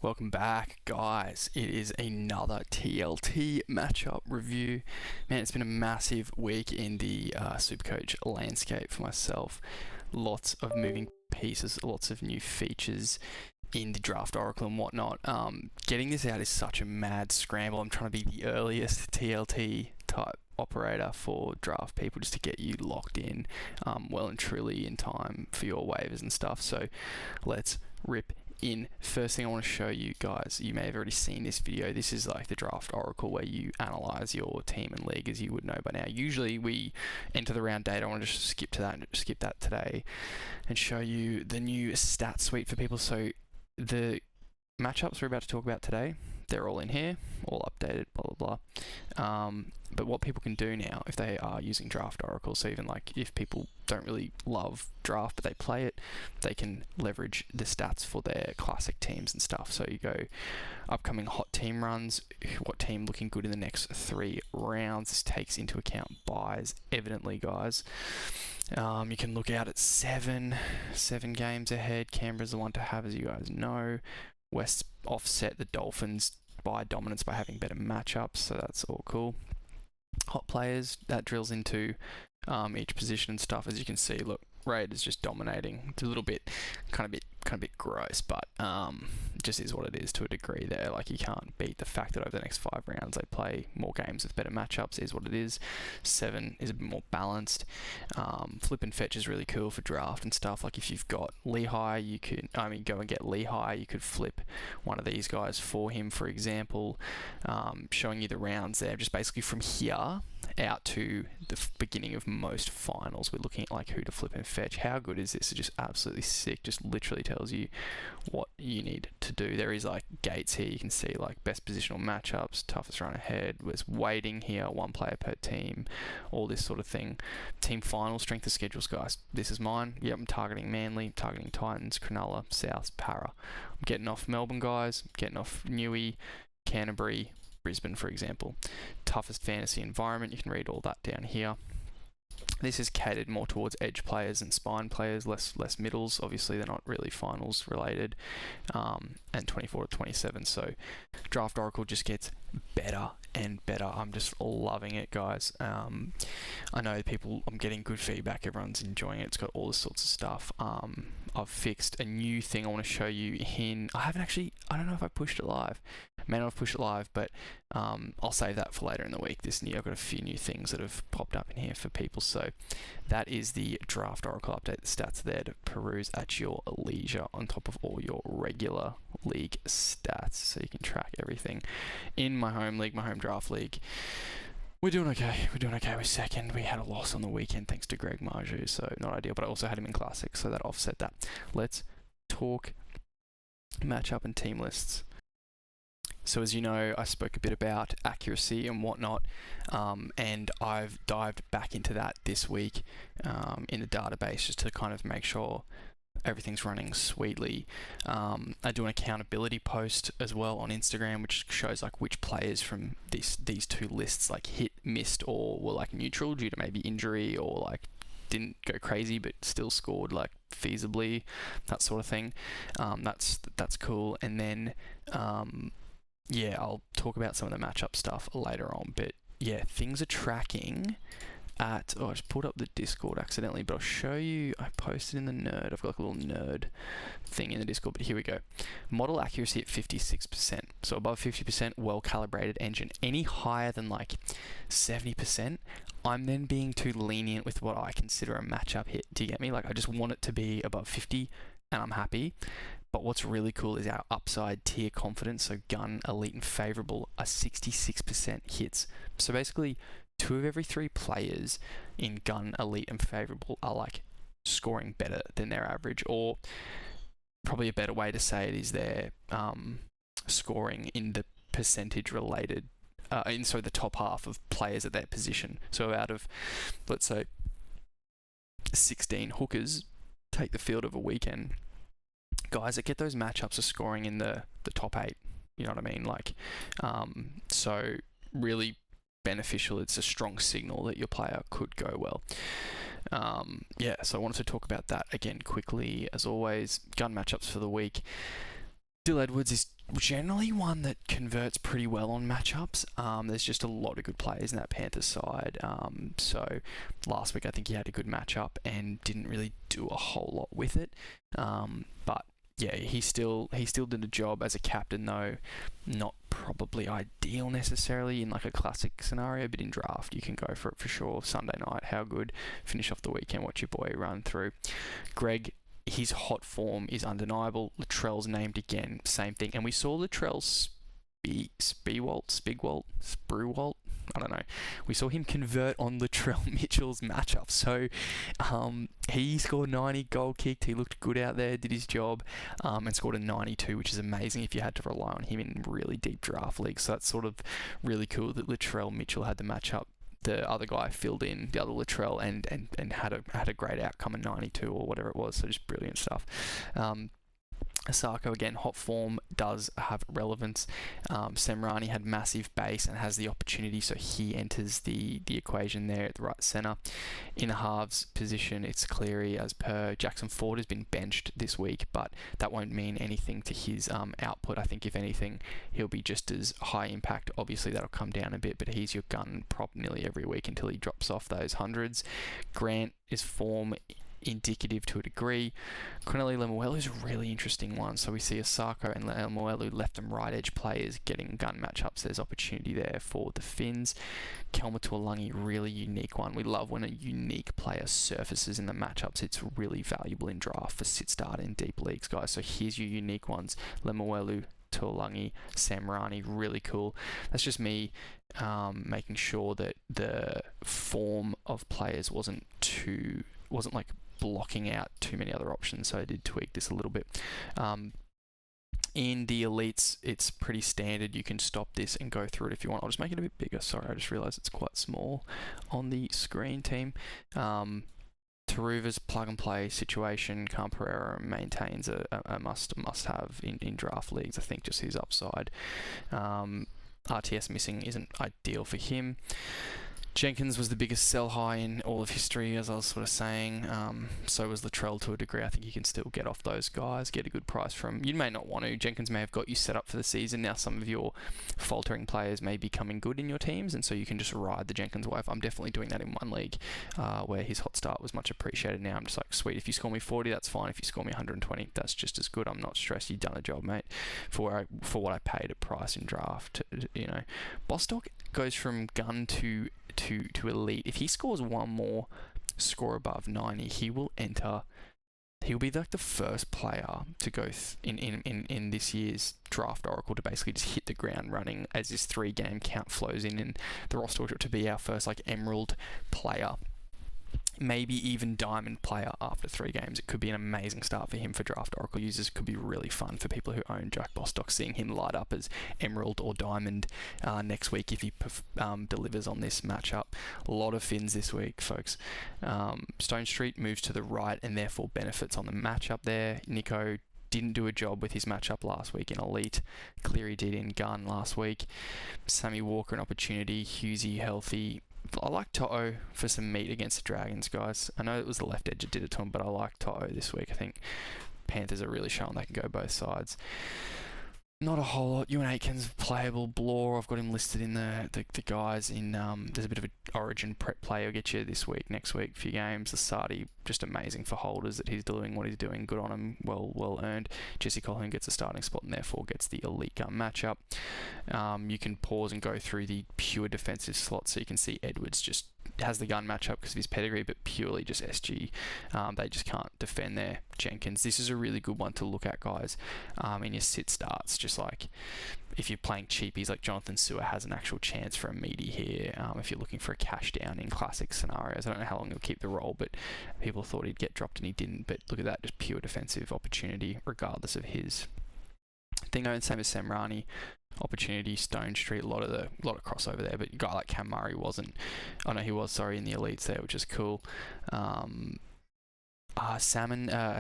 Welcome back, guys. It is another TLT matchup review. Man, it's been a massive week in the Supercoach landscape for myself. Lots of moving pieces, lots of new features in the draft oracle and whatnot. Getting this out is such a mad scramble. I'm trying to be the earliest TLT type operator for draft people just to get you locked in well and truly in time for your waivers and stuff. So let's rip in. First thing I want to show you guys, you may have already seen this video. This is like the draft oracle where you analyze your team and league, as you would know by now. Usually we enter the round data. I want to just skip that today and show you the new stat suite for people. So the matchups we're about to talk about today, they're all in here, all updated, blah blah blah. But what people can do now, if they are using draft oracle, so even like if people don't really love draft but they play it, they can leverage the stats for their classic teams and stuff. So you go upcoming hot team runs, what team looking good in the next 3 rounds. This takes into account buys, evidently, guys. You can look out at seven games ahead. Canberra's the one to have, as you guys know. West offset the Dolphins by dominance by having better matchups, so that's all cool. Hot players, that drills into each position and stuff. As you can see, look, Raiders just dominating. It's a little bit, kind of bit gross, but just is what it is to a degree there. Like, you can't beat the fact that over the next 5 rounds they play more games with better matchups. Is what it is. 7 is a bit more balanced. Flip and fetch is really cool for draft and stuff. Like, if you've got Lehigh, you could, go and get Lehigh. You could flip one of these guys for him, for example. Showing you the rounds there, just basically from here out to the beginning of most finals. We're looking at like who to flip and fetch. How good is this? It's just absolutely sick. Just literally tells you what you need to do. There is like gates here. You can see like best positional matchups, toughest run ahead. There's weighting here, 1 player per team, all this sort of thing. Team final strength of schedules, guys. This is mine. Yep, I'm targeting Manly, targeting Titans, Cronulla, South, Para. I'm getting off Melbourne, guys. Getting off Newey, Canterbury, Brisbane, for example. Toughest fantasy environment, you can read all that down here. This is catered more towards edge players and spine players, less middles. Obviously, they're not really finals related. And 24 to 27. So Draft Oracle just gets better and better. I'm just loving it, guys. I know people, I'm getting good feedback. Everyone's enjoying it. It's got all this sorts of stuff. I've fixed a new thing I want to show you in. I don't know if I pushed it live. May not have pushed it live, but I'll save that for later in the week. I've got a few new things that have popped up in here for people. So that is the Draft Oracle update. The stats there to peruse at your leisure on top of all your regular league stats. So you can track everything. In my home league, my home draft league, we're doing okay. We're second. We had a loss on the weekend thanks to Greg Marju, so not ideal, but I also had him in Classic, so that offset that. Let's talk matchup and team lists. So as you know, I spoke a bit about accuracy and whatnot, and I've dived back into that this week in the database just to kind of make sure everything's running sweetly. I do an accountability post as well on Instagram, which shows like which players from these 2 lists like hit, missed, or were like neutral due to maybe injury, or like didn't go crazy but still scored like feasibly, that sort of thing. That's cool. And then yeah, I'll talk about some of the matchup stuff later on, but yeah, things are tracking at, I just pulled up the Discord accidentally, but I'll show you. I posted in the nerd. I've got like a little nerd thing in the Discord, but here we go. Model accuracy at 56%. So above 50%, well-calibrated engine. Any higher than like 70%, I'm then being too lenient with what I consider a matchup hit. Do you get me? Like, I just want it to be above 50 and I'm happy. But what's really cool is our upside tier confidence. So gun, elite, and favorable are 66% hits. So basically, 2 of every 3 players in gun, elite, and favorable are like scoring better than their average, or probably a better way to say it is they're scoring in the percentage related, so the top half of players at their position. So out of, let's say, 16 hookers take the field of a weekend, guys that get those matchups are scoring in the top 8. You know what I mean? Like, so really beneficial. It's a strong signal that your player could go well. Yeah, so I wanted to talk about that again quickly. As always, gun matchups for the week. Dill Edwards is generally one that converts pretty well on matchups. There's just a lot of good players in that Panthers side. So last week I think he had a good matchup and didn't really do a whole lot with it. But yeah, he still did a job as a captain though. Not probably ideal necessarily in like a classic scenario, but in draft you can go for it for sure. Sunday night, how good? Finish off the weekend, watch your boy run through. Greg, his hot form is undeniable. Latrell's named again, same thing. And we saw Latrell Spruwalt, I don't know. We saw him convert on Latrell Mitchell's matchup. So he scored 90, goal kicked. He looked good out there, did his job, and scored a 92, which is amazing if you had to rely on him in really deep draft leagues. So that's sort of really cool that Latrell Mitchell had the matchup. The other guy filled in, the other Latrell, and had a great outcome in 92 or whatever it was. So just brilliant stuff. Asako, again, hot form does have relevance. Semrani had massive base and has the opportunity, so he enters the equation there at the right centre. In the halves position, it's Cleary as per. Jackson Ford has been benched this week, but that won't mean anything to his output. I think, if anything, he'll be just as high impact. Obviously, that'll come down a bit, but he's your gun prop nearly every week until he drops off those hundreds. Grant is form indicative to a degree. Connelly Lemuelu is a really interesting one. So we see Asako and Lemuelu left and right edge players getting gun matchups. There's opportunity there for the Finns. Kelma Tuolangi, really unique one. We love when a unique player surfaces in the matchups. It's really valuable in draft for sit start in deep leagues, guys. So here's your unique ones. Lemuelu, Tuolangi, Semrani, really cool. That's just me making sure that the form of players wasn't like blocking out too many other options, so I did tweak this a little bit. In the elites, it's pretty standard. You can stop this and go through it if you want. I'll just make it a bit bigger. Sorry, I just realised it's quite small on the screen, team. Taruva's plug and play situation. Camperera maintains a must have in draft leagues. I think just his upside. RTS missing isn't ideal for him. Jenkins was the biggest sell high in all of history, as I was sort of saying. So was Latrell to a degree. I think you can still get off those guys, get a good price from. You may not want to. Jenkins may have got you set up for the season. Now some of your faltering players may be coming good in your teams, and so you can just ride the Jenkins wave. I'm definitely doing that in one league where his hot start was much appreciated. Now I'm just like, sweet, if you score me 40, that's fine. If you score me 120, that's just as good. I'm not stressed. You've done a job, mate, for what I paid at price in draft. Bostock goes from gun to elite. If he scores one more score above 90, he'll be like the first player to go in this year's draft oracle to basically just hit the ground running as this 3-game count flows in, and the roster to be our first like emerald player, maybe even diamond player after 3 games. It could be an amazing start for him for draft oracle users. It could be really fun for people who own Jack Bostock, seeing him light up as emerald or diamond next week if he delivers on this matchup. A lot of Finns this week, folks. Stone Street moves to the right and therefore benefits on the matchup there. Nico didn't do a job with his matchup last week in elite. Cleary did in gun last week. Sammy Walker an opportunity. Hughesy healthy. I like To'o for some meat against the Dragons, guys. I know it was the left edge that did it to him, but I like To'o this week. I think Panthers are really showing they can go both sides. Not a whole lot. Ewan Aitken's playable. Blore, I've got him listed in the guys in. There's a bit of an Origin prep play. I'll get you this week, next week, a few games. Lasardi, just amazing for holders that he's doing what he's doing. Good on him. Well earned. Jesse Colquhoun gets a starting spot and therefore gets the elite gun matchup. You can pause and go through the pure defensive slots so you can see Edwards just has the gun matchup because of his pedigree, but purely just SG. They just can't defend their Jenkins. This is a really good one to look at, guys, in your sit starts. Just like if you're playing cheapies, like Jonathan Sewer has an actual chance for a meaty here. If you're looking for a cash down in classic scenarios, I don't know how long he'll keep the role, but people thought he'd get dropped and he didn't. But look at that, just pure defensive opportunity regardless of his thing. And same as Semrani. Opportunity, Stone Street, a lot of crossover there, but a guy like Cam Murray wasn't. Oh no, he was, sorry, in the elites there, which is cool.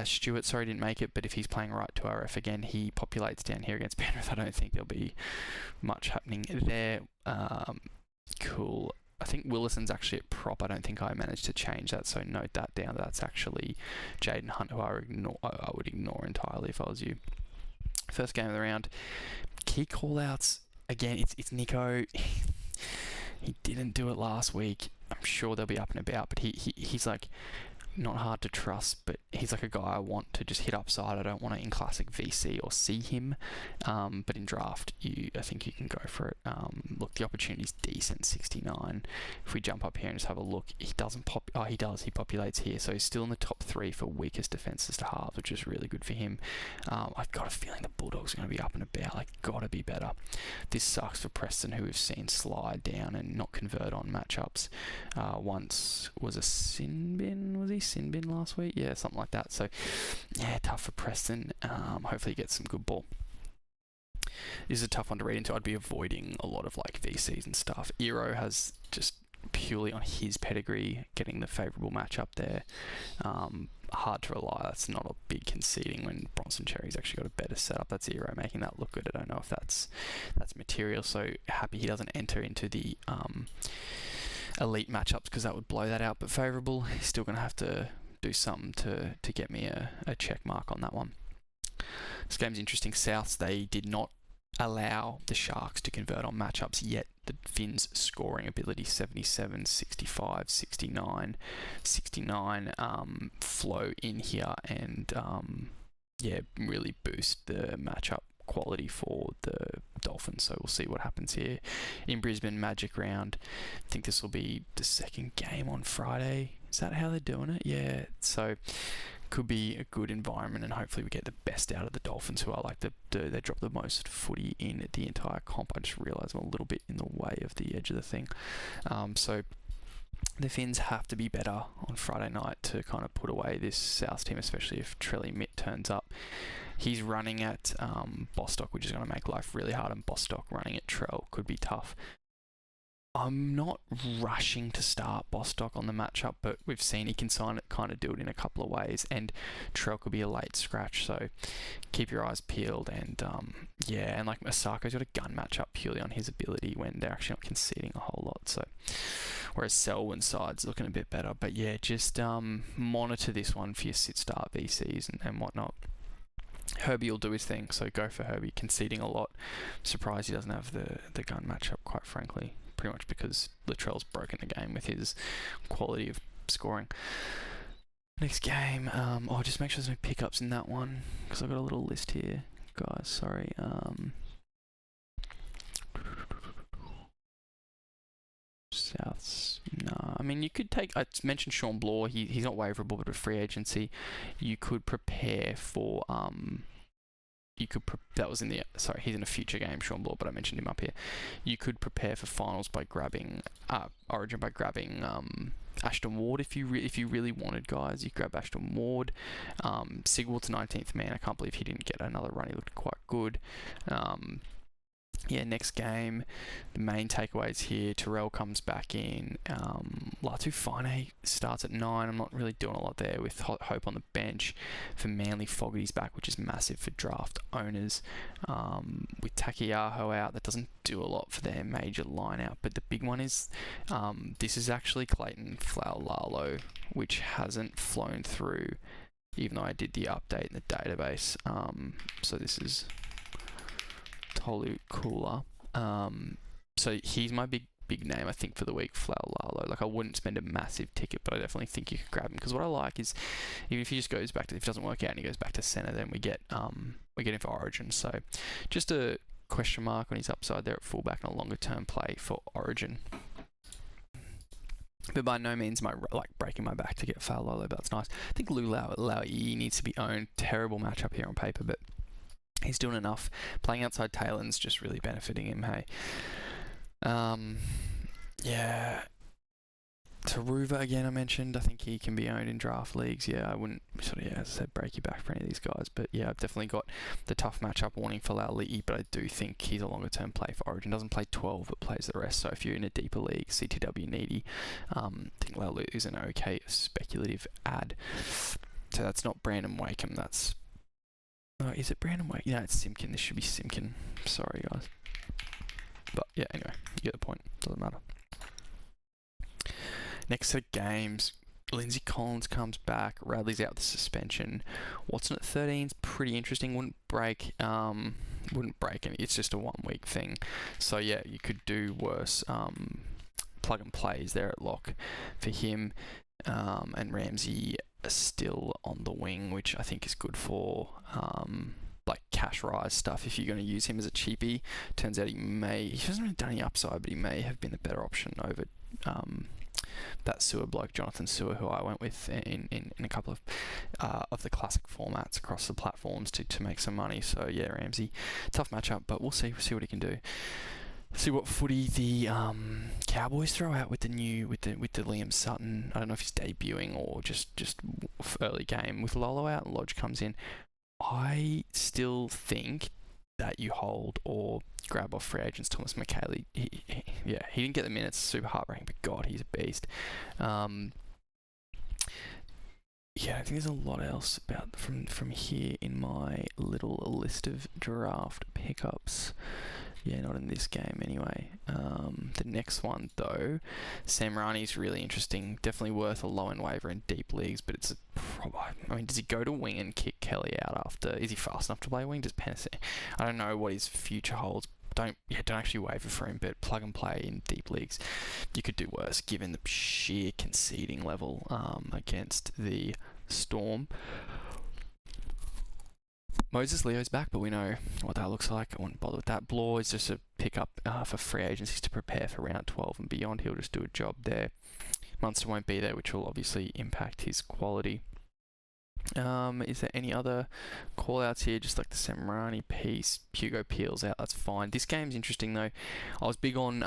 Stewart, sorry, didn't make it, but if he's playing right to RF again, he populates down here against Penrith. I don't think there'll be much happening there. Cool. I think Willison's actually at prop. I don't think I managed to change that, so note that down. That's actually Jaden Hunt, who I would ignore entirely if I was you. First game of the round. Key call-outs, again, it's Nico. He didn't do it last week. I'm sure they'll be up and about, but he's like not hard to trust, but he's like a guy I want to just hit upside. I don't want to in classic VC or see him, but in draft, I think you can go for it. Look, the opportunity's decent, 69. If we jump up here and just have a look, he doesn't pop. Oh, he does. He populates here, so he's still in the top 3 for weakest defenses to halves, which is really good for him. I've got a feeling the Bulldogs are going to be up and about. Like, gotta be better. This sucks for Preston, who we've seen slide down and not convert on matchups. Once was a sin bin, was he? Sin bin last week, yeah, something like that. So yeah, tough for Preston. Hopefully he gets some good ball. This is a tough one to read into. I'd be avoiding a lot of like VCs and stuff. Eero has just purely on his pedigree getting the favourable matchup there. Hard to rely. That's not a big conceding when Bronson Cherry's actually got a better setup. That's Eero making that look good. I don't know if that's material. So happy he doesn't enter into the elite matchups because that would blow that out, but favourable. He's still going to have to do something to get me a check mark on that one. This game's interesting. Souths, they did not allow the Sharks to convert on matchups yet. The Finns scoring ability 77, 65, 69, 69 flow in here and yeah, really boost the matchup quality for the Dolphins, so we'll see what happens here in Brisbane. Magic round. I think this will be the second game on Friday. Is that how they're doing it? Yeah, so could be a good environment and hopefully we get the best out of the Dolphins, who are like they drop the most footy in the entire comp. I just realised I'm a little bit in the way of the edge of the thing. So the Finns have to be better on Friday night to kind of put away this South team, especially if Trelly Mitt turns up. He's running at Bostock, which is going to make life really hard, and Bostock running at Trell could be tough. I'm not rushing to start Bostock on the matchup, but we've seen he can kind of do it in a couple of ways, and Trell could be a late scratch, so keep your eyes peeled. And yeah, and like Masako's got a gun matchup purely on his ability when they're actually not conceding a whole lot, so whereas Selwyn's side's looking a bit better. But yeah, just monitor this one for your sit-start VCs and whatnot. Herbie will do his thing, so go for Herbie, conceding a lot. Surprised he doesn't have the gun matchup, quite frankly. Pretty much because Latrell's broken the game with his quality of scoring. Next game, just make sure there's no pickups in that one, because I've got a little list here, guys, sorry. Souths, no. I mean, you could take, I mentioned Sean Bloor, he's not waiverable, but a free agency. You could prepare for, that was in the, sorry, he's in a future game, Sean Bloor, but I mentioned him up here. You could prepare for finals by grabbing, Origin by grabbing Ashton Ward if you really wanted, guys. You grab Ashton Ward. Sigwald's 19th man. I can't believe he didn't get another run. He looked quite good. Yeah, next game, the main takeaways here, Terrell comes back in, Latu Fine starts at 9, I'm not really doing a lot there with Hope on the bench. For Manly, Fogarty's back, which is massive for draft owners. With Takiyaho out, that doesn't do a lot for their major line out, but the big one is, this is actually Clayton Faulolo, which hasn't flown through, even though I did the update in the database. So this is totally cooler. So he's my big name, I think, for the week, Faulolo. Like, I wouldn't spend a massive ticket, but I definitely think you could grab him, because what I like is, even if he just goes back to, if it doesn't work out and he goes back to centre, then we get him for Origin. So just a question mark on his upside there at fullback and a longer term play for Origin. But by no means am I breaking my back to get Faulolo, but that's nice. I think Lau'i needs to be owned. Terrible matchup here on paper, but he's doing enough. Playing outside Taylor's just really benefiting him, hey. Yeah. Taruva again, I mentioned. I think he can be owned in draft leagues. Yeah, I wouldn't as I said, break your back for any of these guys. But yeah, I've definitely got the tough matchup warning for Lau'i, but I do think he's a longer term play for Origin. Doesn't play 12, but plays the rest. So if you're in a deeper league, CTW needy, I think Lau'i is an okay speculative ad. So that's not Brandon Wakeham, that's... Oh, is it Brandon Wake? No, it's Simpkin. This should be Simpkin. Sorry, guys. But yeah, anyway, you get the point. Doesn't matter. Next set of games. Lindsay Collins comes back. Radley's out with the suspension. Watson at 13 is pretty interesting. Wouldn't break any. It's just a 1 week thing. So yeah, you could do worse. Plug and plays there at lock for him. And Ramsey is still on the wing, which I think is good for like cash rise stuff. If you're going to use him as a cheapie, turns out he hasn't really done any upside, but he may have been the better option over that Sewer bloke, Jonathan Sewer, who I went with in a couple of the classic formats across the platforms to make some money. So yeah, Ramsey, tough matchup, but we'll see what he can do. See what footy the Cowboys throw out with the Liam Sutton. I don't know if he's debuting or just early game with Lolo out and Lodge comes in. I still think that you hold or grab off free agents Thomas Mikaele. He didn't get the minutes, super heartbreaking, but God, he's a beast. I think there's a lot else about from here in my little list of draft pickups. Yeah, not in this game anyway. The next one though, Sam Rani's really interesting. Definitely worth a low end waiver in deep leagues, but it's does he go to wing and kick Kelly out after? Is he fast enough to play wing? Does Pennisi? I don't know what his future holds. Don't actually waiver for him, but plug and play in deep leagues. You could do worse given the sheer conceding level against the Storm. Moses Leo's back, but we know what that looks like. I wouldn't bother with that. Bloor is just a pickup for free agencies to prepare for round 12 and beyond. He'll just do a job there. Munster won't be there, which will obviously impact his quality. Is there any other call-outs here? Just like the Samrani piece. Hugo Peel's out, that's fine. This game's interesting though. I was big on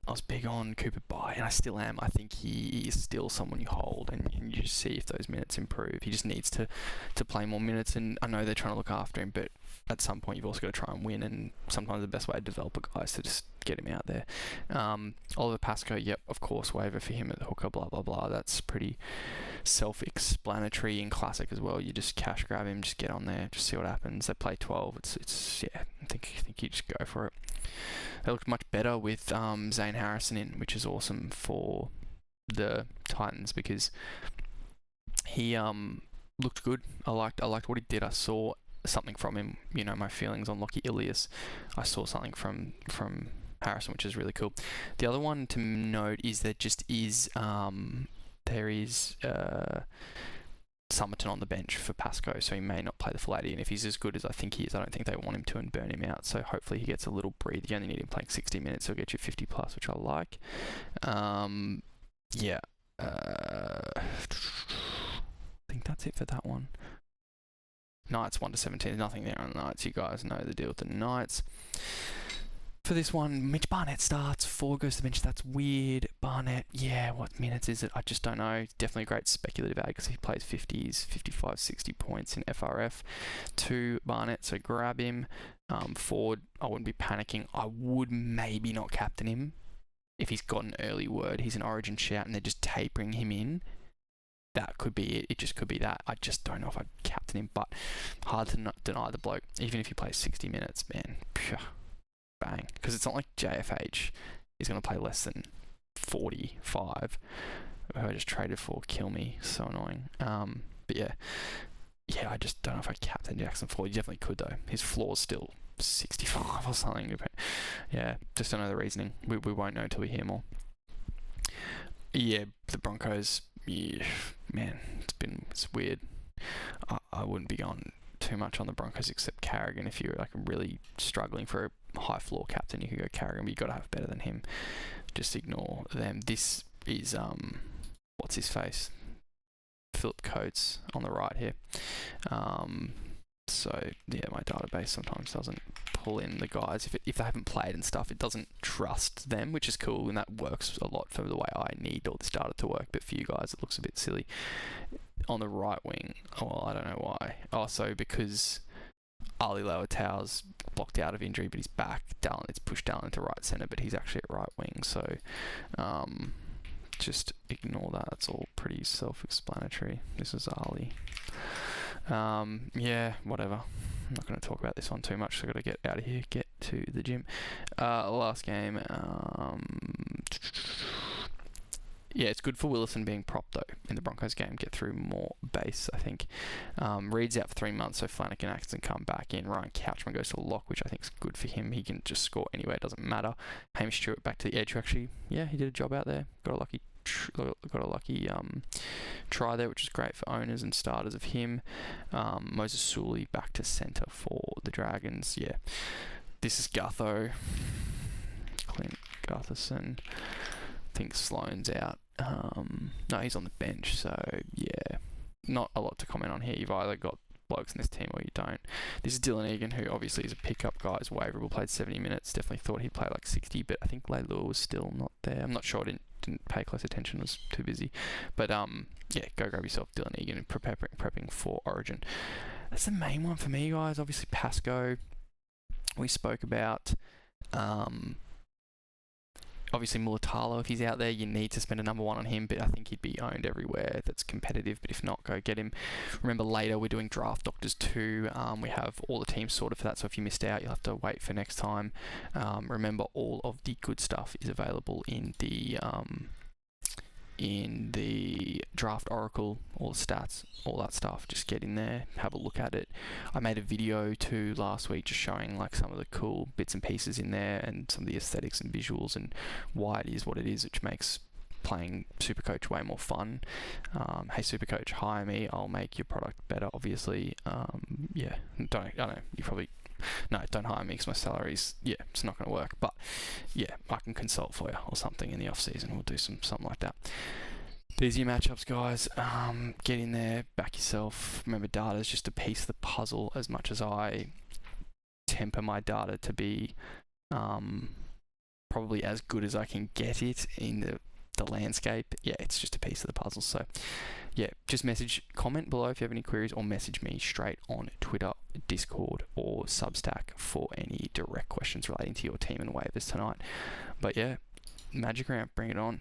Cooper Bye, and I still am. I think he is still someone you hold, and you just see if those minutes improve. He just needs to play more minutes, and I know they're trying to look after him, but at some point you've also got to try and win, and sometimes the best way to develop a guy is to just get him out there. Oliver Pascoe, yep, of course, waiver for him at the hooker, blah, blah, blah. That's pretty self-explanatory in Classic as well. You just cash grab him, just get on there, just see what happens. They play 12. It's I think you just go for it. They looked much better with Zane Harrison in, which is awesome for the Titans because he looked good. I liked what he did. I saw something from him. You know my feelings on Lockie Ilias. I saw something from Harrison, which is really cool. The other one to note is that there is Summerton on the bench for Pascoe, so he may not play the full 80, and if he's as good as I think he is, I don't think they want him to and burn him out, so hopefully he gets a little breathe. You only need him playing 60 minutes, so he'll get you 50 plus, which I like. I think that's it for that one. Knights 1-17, there's nothing there on the Knights. You guys know the deal with the Knights. For this one, Mitch Barnett starts, Ford goes to the bench. That's weird. Barnett, yeah, what minutes is it? I just don't know. Definitely a great speculative ad because he plays 50s, 55, 60 points in FRF to Barnett, so grab him. Ford, I wouldn't be panicking. I would maybe not captain him if he's got an early word. He's an origin shout and they're just tapering him in. That could be it. It just could be that. I just don't know if I'd captain him, but hard to not deny the bloke. Even if he plays 60 minutes, man. Phew. Bang. Because it's not like JFH is going to play less than 45, who I just traded for. Kill me. So annoying. But yeah, I just don't know if I captain Jackson Ford. You definitely could though. His floor's still 65 or something. But yeah, just don't know the reasoning. We won't know until we hear more. Yeah, the Broncos. Yeah, man, it's weird. I wouldn't be going too much on the Broncos except Carrigan. If you're like really struggling for a high floor captain, you could go Carrigan, but you got to have better than him. Just ignore them. This is what's his face? Philip Coates on the right here. So yeah, my database sometimes doesn't pull in the guys if they haven't played and stuff. It doesn't trust them, which is cool, and that works a lot for the way I need all this data to work. But for you guys, it looks a bit silly. On the right wing, well, I don't know why. Also, because Ali Lauertau's blocked out of injury, but he's back. It's pushed down into right centre, but he's actually at right wing. So just ignore that. It's all pretty self-explanatory. This is Ali. Yeah, whatever. I'm not going to talk about this one too much, so I've got to get out of here, get to the gym. Last game Yeah, it's good for Willison being prop though in the Broncos game. Get through more base, I think. Reed's out for 3 months, so Flanagan and Atkinson come back in. Ryan Couchman goes to lock, which I think is good for him. He can just score anywhere, it doesn't matter. Hamish Stewart back to the edge, who actually, yeah, he did a job out there. Got a lucky try there, which is great for owners and starters of him. Moses Sully back to centre for the Dragons. Yeah, this is Gutho. Clint Gutherson. I think Sloan's out. No, he's on the bench, so yeah, not a lot to comment on here. You've either got blokes in this team or you don't. This is Dylan Egan, who obviously is a pickup guy. Is waiverable, played 70 minutes. Definitely thought he'd play like 60, but I think Leilua was still not there. I'm not sure. I didn't pay close attention. Was too busy. But yeah, go grab yourself Dylan Egan and prepping for Origin. That's the main one for me, guys. Obviously Pascoe. We spoke about. Obviously Mulatalo, if he's out there, you need to spend a number 1 on him, but I think he'd be owned everywhere that's competitive, but if not, go get him. Remember, later we're doing Draft Doctors 2. We have all the teams sorted for that, so if you missed out, you'll have to wait for next time. Remember, all of the good stuff is available in the Draft Oracle, all the stats, all that stuff. Just get in there, have a look at it. I made a video too last week just showing like some of the cool bits and pieces in there and some of the aesthetics and visuals and why it is what it is, which makes playing Supercoach way more fun. Hey Supercoach, hire me, I'll make your product better, obviously. Yeah, I know, you probably... No, don't hire me because my salary's, yeah, it's not going to work. But yeah, I can consult for you or something in the off season. We'll do something like that. These are your matchups, guys. Get in there, back yourself. Remember, data is just a piece of the puzzle. As much as I temper my data to be probably as good as I can get it in the landscape, yeah, it's just a piece of the puzzle. So yeah, just comment below if you have any queries, or message me straight on Twitter, Discord, or Substack for any direct questions relating to your team and waivers tonight. But yeah, Magic Round, bring it on.